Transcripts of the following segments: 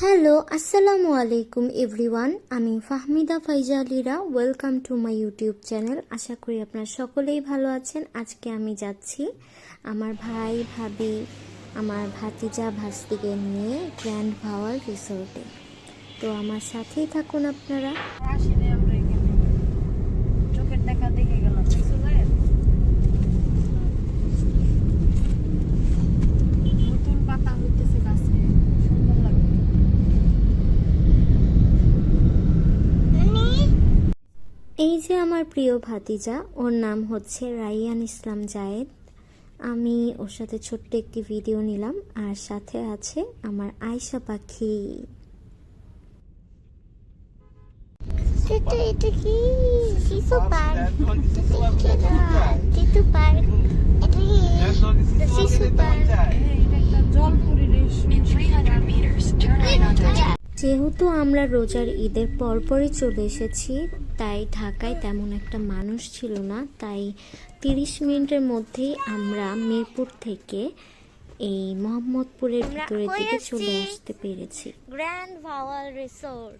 Hello, আসসালামু আলাইকুম everyone. আমি Fahmida Faiza Alira. Welcome to my YouTube channel. আশা করি আপনারা সকলেই ভালো আছেন। আজকে আমি যাচ্ছি আমার ভাই ভাবি, আমার ভাতিজা ভাস্তিকে নিয়ে গ্র্যান্ড ভাওয়াল রিসোর্টে। তো আমার সাথেই থাকুন আপনারা। আসলে আমরা এখানে চোখের দেখা দেখে গেলাম। নতুন পাতা হইতেছে গাছে, সুন্দর লাগবে। এই যে আমার প্রিয় ভাতিজা, ওর নাম হচ্ছে রাইয়ান ইসলাম জায়েদ। আমি ওর সাথে ছোট্ট একটি ভিডিও নিলাম, আর সাথে আছে আমার আয়শা পাখি। এটা কি শিশু পার্ক? শিশু পার্ক, এটা কি শিশু পার্ক? এটা একটা জল পরিবেশ। যেহেতু আমরা রোজার ঈদের পরপরই চলে এসেছি, তাই ঢাকায় তেমন একটা মানুষ ছিল না, তাই 30 মিনিটের মধ্যেই আমরা মিরপুর থেকে এই মোহাম্মদপুরের ভিতরের দিকে চলে আসতে পেরেছি। Grand Bhawal resort.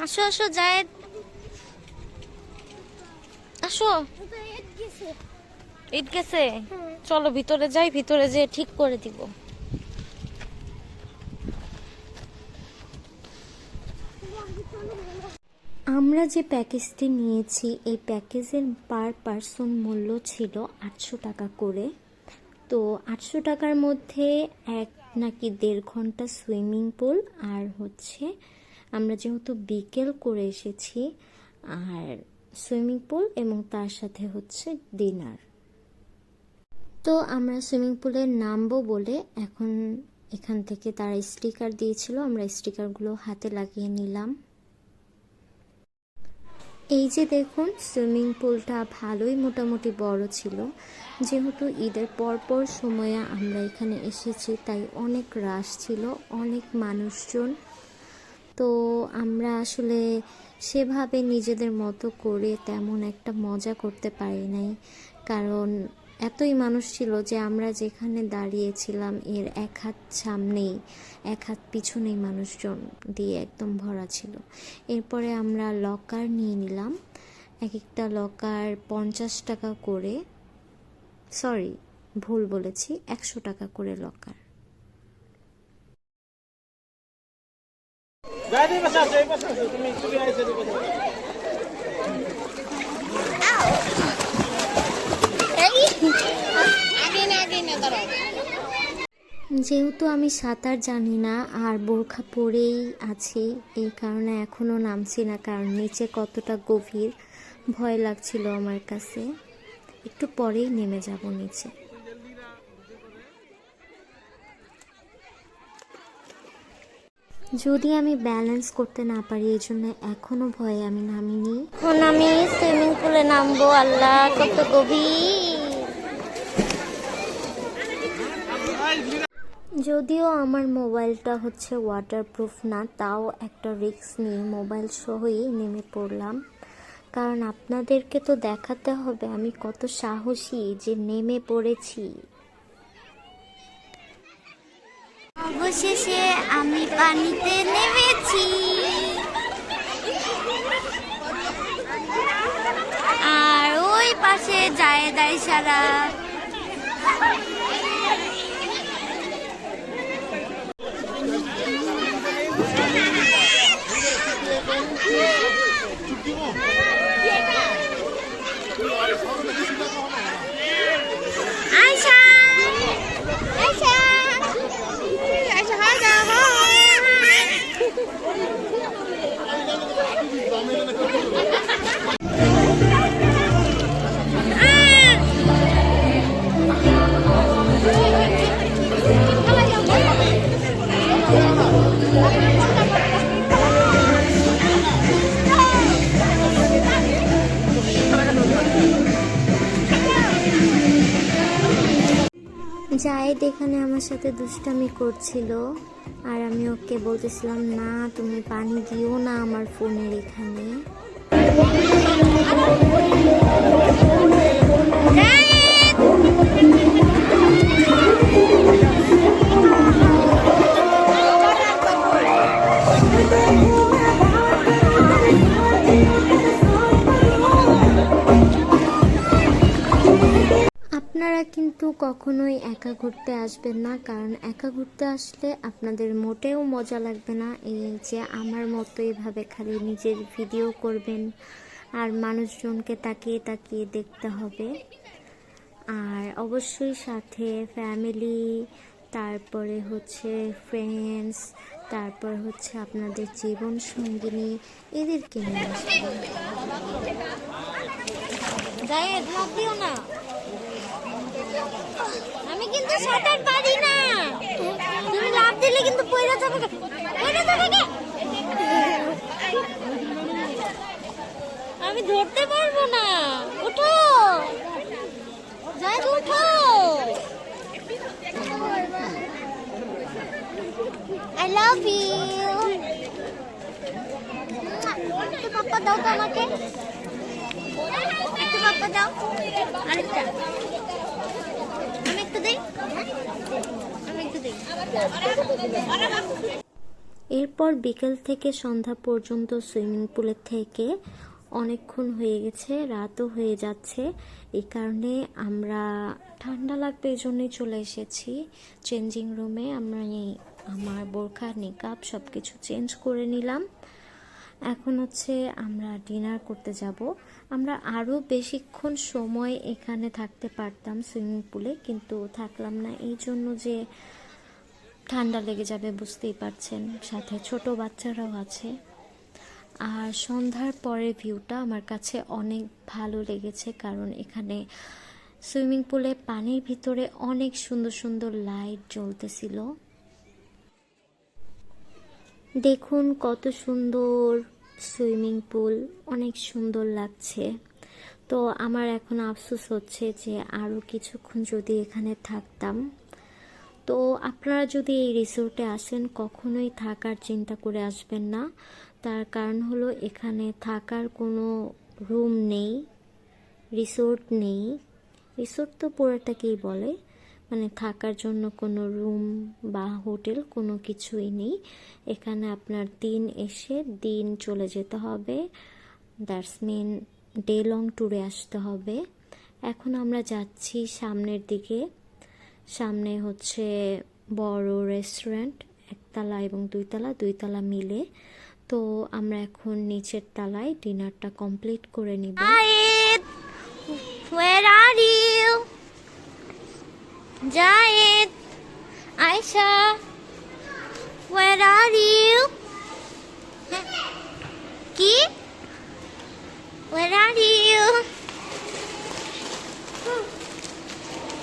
আসো আসো জায়েদ, আসো। ঈদ গেছে, চলো ভিতরে যাই, ভিতরে যেয়ে ঠিক করে দিব। আমরা যে প্যাকেজটি নিয়েছি, এই প্যাকেজের পার পার্সন মূল্য ছিল 800 টাকা করে। তো 800 টাকার মধ্যে নাকি 1.5 ঘন্টা সুইমিং পুল, আর হচ্ছে আমরা যেহেতু বিকেল করে এসেছি, আর সুইমিং পুল এবং তার সাথে হচ্ছে ডিনার। তো আমরা সুইমিং পুলে নামবো বলে এখন এখান থেকে তারা স্টিকার দিয়েছিল, আমরা স্টিকারগুলো হাতে লাগিয়ে নিলাম। এই যে দেখুন, সুইমিং পুলটা ভালোই মোটামুটি বড় ছিল। যেহেতু ঈদের পরপর সময়ে আমরা এখানে এসেছি, তাই অনেক রাশ ছিল, অনেক মানুষজন। তো আমরা আসলে সেভাবে নিজেদের মতো করে তেমন একটা মজা করতে পারি নাই, কারণ এতই মানুষ ছিল যে আমরা যেখানে দাঁড়িয়েছিলাম এর এক হাত সামনেই এক হাত পিছনেই মানুষজন দিয়ে একদম ভরা ছিল। এরপরে আমরা লকার নিয়ে নিলাম, এক একটা লকার 50 টাকা করে, সরি ভুল বলেছি, 100 টাকা করে লকার। যেহেতু আমি সাঁতার জানি না আর বোরখা পরেই আছি, এই কারণে এখনো নামছি না, কারণ নিচে কতটা গভীর ভয় লাগছিল আমার কাছে। একটু পরেই নেমে যাব নিচে। যদি আমি ব্যালেন্স করতে না পারি, এই জন্য এখনো ভয়ে আমি নামিনি। এখন আমি সুইমিং পুলে নামবো। আল্লাহ, কত গভীর! যদিও আমার মোবাইলটা হচ্ছে ওয়াটারপ্রুফ না, তাও একটা রিস্ক নিয়ে মোবাইল সহই নেমে পড়লাম, কারণ আপনাদেরকে তো দেখাতে হবে আমি কত সাহসী যে নেমে পড়েছি। অবশেষে আমি পানিতে নেমেছি, আর ওই পাশে জায়েদ আয়শারা। আয়শা, আয়শা, আয়শা, হাই দাও, হাই। জায়েদ এখানে আমার সাথে দুষ্টামি করছিল, আর আমি ওকে বলতেছিলাম না তুমি পানি দিও না আমার ফোনের এখানে। আপনারা কিন্তু কখনোই একা ঘুরতে আসবেন না, কারণ একা ঘুরতে আসলে আপনাদের মোটেও মজা লাগবে না। এই যে আমার মতো এভাবে খালি নিজের ভিডিও করবেন আর মানুষজনকে তাকিয়ে তাকিয়ে দেখতে হবে। আর অবশ্যই সাথে ফ্যামিলি, তারপরে হচ্ছে ফ্রেন্ডস, তারপর হচ্ছে আপনাদের জীবন সঙ্গিনী, এদেরকে নিয়ে আসবেন। জায়েদ লাফ দিও না, আমি কিন্তু সাঁতার পারি না। তুমি লাফ দিলে কিন্তু পড়ে যাবে, পড়ে যাবে কে? আমি ধরতে পারবো না। উঠো জায়েদ, উঠো। I love you. একটু পাপ্পা দাও তো আমাকে, একটু পাপ্পা দাও। আরেকটা আমি একটু দেই, আমি একটু দেই। এরপর বিকেল থেকে সন্ধ্যা পর্যন্ত সুইমিং পুলের থেকে অনেকক্ষণ হয়ে গেছে, রাতও হয়ে যাচ্ছে। এই কারণে আমরা ঠান্ডা লাগবে এই জন্যই চলে এসেছি চেঞ্জিং রুমে। আমার বোরখা নিকাব সব কিছু চেঞ্জ করে নিলাম। এখন হচ্ছে আমরা ডিনার করতে যাব। আমরা আরও বেশিক্ষণ সময় এখানে থাকতে পারতাম সুইমিং পুলে, কিন্তু থাকলাম না এই জন্য যে ঠান্ডা লেগে যাবে, বুঝতেই পারছেন, সাথে ছোট বাচ্চারাও আছে। আর সন্ধ্যার পরে ভিউটা আমার কাছে অনেক ভালো লেগেছে, কারণ এখানে সুইমিং পুলে পানির ভিতরে অনেক সুন্দর সুন্দর লাইট জ্বলতেছিল। দেখুন কত সুন্দর সুইমিং পুল, অনেক সুন্দর লাগছে। তো আমার এখন আফসোস হচ্ছে যে আরও কিছুক্ষণ যদি এখানে থাকতাম। তো আপনারা যদি এই রিসোর্টে আসেন কখনোই থাকার চিন্তা করে আসবেন না। তার কারণ হলো এখানে থাকার কোনো রুম নেই, রিসোর্ট নেই। রিসোর্ট তো পুরোটাকেই বলে, মানে থাকার জন্য কোনো রুম বা হোটেল কোনো কিছুই নেই। এখানে আপনার দিন এসে দিন চলে যেতে হবে, দ্যাটস মিন ডে লং ট্যুরে আসতে হবে। এখন আমরা যাচ্ছি সামনের দিকে। সামনে হচ্ছে বড় রেস্টুরেন্ট, একতলা এবং দুইতলা মিলে। তো আমরা এখন নিচের তলায় ডিনারটা কমপ্লিট করে নিব। Zayed, where are you? Zayed, Ayesha, where are you? কি? Where are you?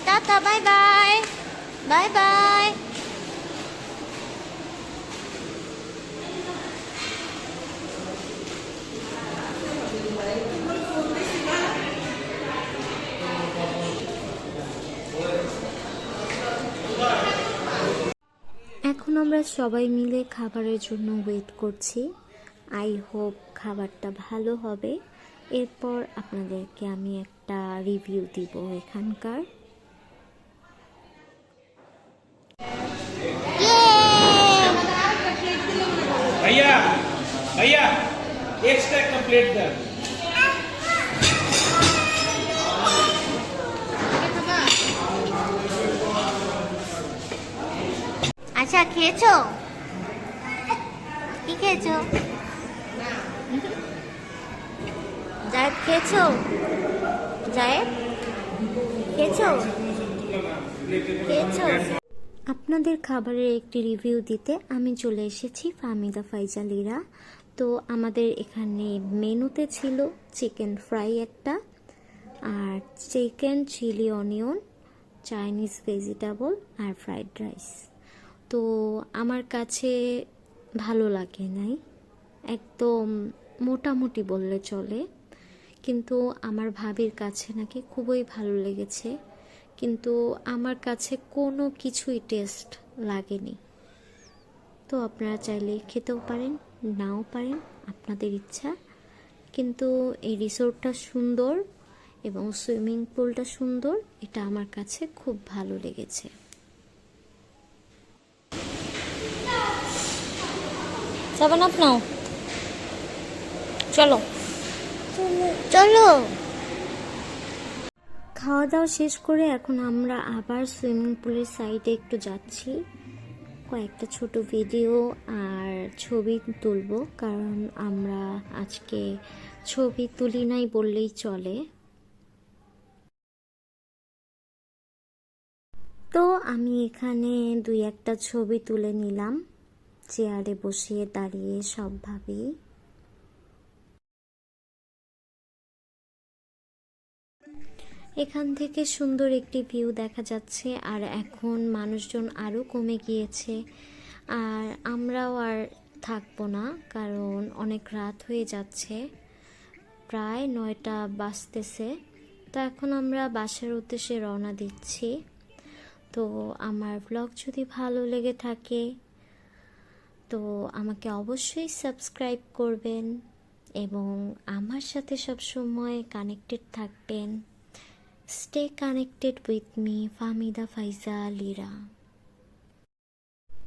টাটা, বাই বাই, বাই বাই। এখন আমরা সবাই মিলে খাবারের জন্য ওয়েট করছি। আই হোপ খাবারটা ভালো হবে। এরপর আপনাদেরকে আমি একটা রিভিউ দিব এখানকার। भैया भैया एक्स्ट्रा का प्लेट दे। আচ্ছা, খেয়েছো? কি খেয়েছো? জায়েদ, খেয়েছো? জায়েদ, খেয়েছো? খেয়েছো? আপনাদের খাবারের একটি রিভিউ দিতে আমি চলে এসেছি ফাহমিদা ফাইজালিরা। তো আমাদের এখানে মেনুতে ছিল চিকেন ফ্রাই একটা, আর chicken chilli onion, Chinese vegetable আর ফ্রাইড রাইস। তো আমার কাছে ভালো লাগে নাই, একদম মোটামুটি বললে চলে, কিন্তু আমার ভাবির কাছে নাকি খুবই ভালো লেগেছে। কিন্তু আমার কাছে কোনো কিছুই টেস্ট লাগেনি। তো আপনারা চাইলে খেতেও পারেন, নাও পারেন, আপনাদের ইচ্ছা। কিন্তু এই রিসোর্টটা সুন্দর এবং সুইমিং পুলটা সুন্দর, এটা আমার কাছে খুব ভালো লেগেছে। সাবান আপ নাও, চলো চলো। খাওয়া দাওয়া শেষ করে এখন আমরা আবার সুইমিং পুলের সাইডে একটু যাচ্ছি, কয়েকটা ছোট ভিডিও আর ছবি তুলবো, কারণ আমরা আজকে ছবি তুলি নাই বললেই চলে। তো আমি এখানে দুই একটা ছবি তুলে নিলাম, চেয়ারে বসিয়ে দাঁড়িয়ে সবভাবেই। এখান থেকে সুন্দর একটি ভিউ দেখা যাচ্ছে। আর এখন মানুষজন আরও কমে গিয়েছে, আর আমরাও আর থাকবো না, কারণ অনেক রাত হয়ে যাচ্ছে, প্রায় 9টা বাজতেছে। তো এখন আমরা বাসার উদ্দেশ্যে রওনা দিচ্ছি। তো আমার ব্লগ যদি ভালো লেগে থাকে তো আমাকে অবশ্যই সাবস্ক্রাইব করবেন এবং আমার সাথে সবসময় কানেক্টেড থাকবেন। Stay connected with me, Fahmida ফাইজা লিরা।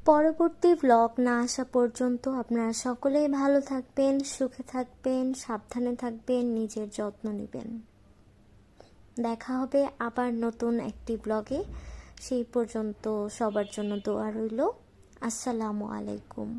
পরবর্তী ব্লগ না আসা পর্যন্ত আপনারা সকলেই ভালো থাকবেন, সুখে থাকবেন, সাবধানে থাকবেন, নিজের যত্ন নেবেন। দেখা হবে আবার নতুন একটি ব্লগে। সেই পর্যন্ত সবার জন্য দোয়া রইল। আসসালামু আলাইকুম।